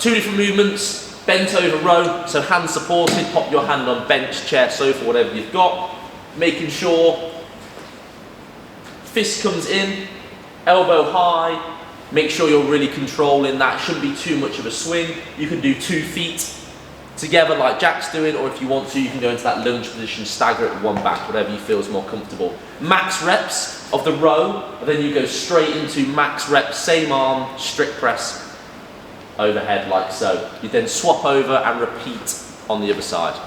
2 different movements, bent over row, so hands supported, pop your hand on bench, chair, sofa, whatever you've got. Making sure fist comes in, elbow high, make sure you're really controlling that. Shouldn't be too much of a swing. You can do 2 feet together like Jack's doing, or if you want to, you can go into that lunge position, stagger it with one back, whatever you feel is more comfortable. Max reps of the row, and then you go straight into max reps, same arm, strict press overhead like so. You then swap over and repeat on the other side.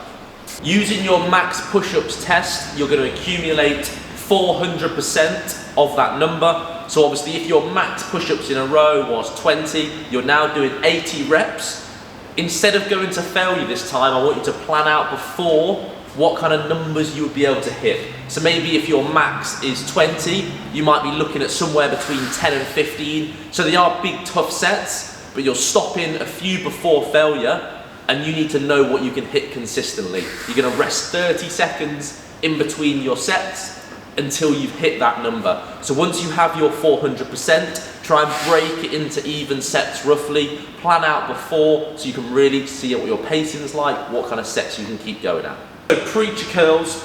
Using your max push-ups test, you're going to accumulate 400% of that number. So obviously if your max push-ups in a row was 20, you're now doing 80 reps. Instead of going to failure this time, I want you to plan out before what kind of numbers you would be able to hit. So maybe if your max is 20, you might be looking at somewhere between 10 and 15. So they are big, tough sets, but you're stopping a few before failure, and you need to know what you can hit consistently. You're gonna rest 30 seconds in between your sets until you've hit that number. So once you have your 400%, try and break it into even sets roughly. Plan out before so you can really see what your pacing is like, what kind of sets you can keep going at. So preacher curls,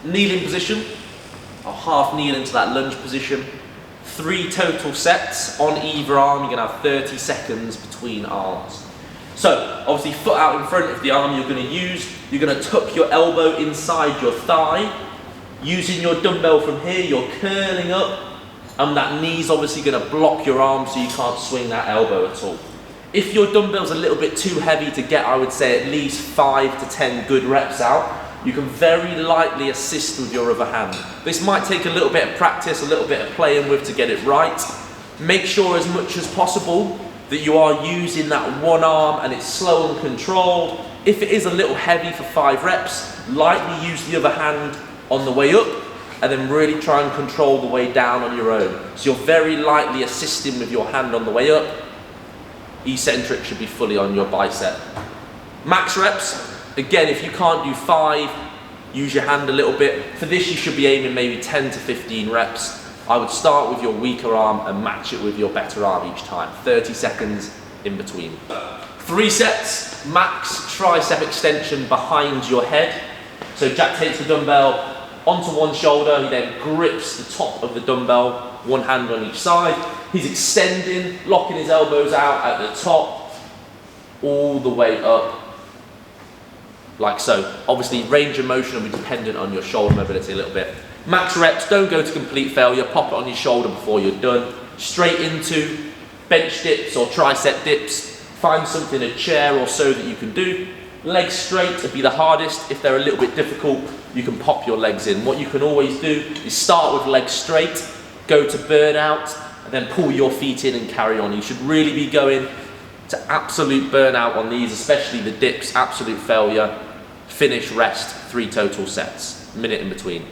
kneeling position. I'll half kneel into that lunge position. 3 total sets on either arm. You're gonna have 30 seconds between arms. So obviously foot out in front of the arm you're gonna use. You're gonna tuck your elbow inside your thigh. Using your dumbbell from here, you're curling up, and that knee's obviously going to block your arm so you can't swing that elbow at all. If your dumbbell's a little bit too heavy to get, I would say at least 5 to 10 good reps out, you can very lightly assist with your other hand. This might take a little bit of practice, a little bit of playing with to get it right. Make sure as much as possible that you are using that one arm and it's slow and controlled. If it is a little heavy for 5 reps, lightly use the other hand on the way up, and then really try and control the way down on your own. So you're very lightly assisting with your hand on the way up. Eccentric should be fully on your bicep. Max reps, again, if you can't do 5, use your hand a little bit. For this, you should be aiming maybe 10 to 15 reps. I would start with your weaker arm and match it with your better arm each time. 30 seconds in between. 3 sets, max tricep extension behind your head. So Jack takes the dumbbell onto one shoulder, he then grips the top of the dumbbell, one hand on each side. He's extending, locking his elbows out at the top, all the way up, like so. Obviously, range of motion will be dependent on your shoulder mobility a little bit. Max reps, don't go to complete failure, pop it on your shoulder before you're done. Straight into bench dips or tricep dips. Find something, a chair or so that you can do. Legs straight would be the hardest. If they're a little bit difficult, you can pop your legs in. What you can always do is start with legs straight, go to burnout, and then pull your feet in and carry on. You should really be going to absolute burnout on these, especially the dips, absolute failure. Finish, rest, 3 total sets, minute in between.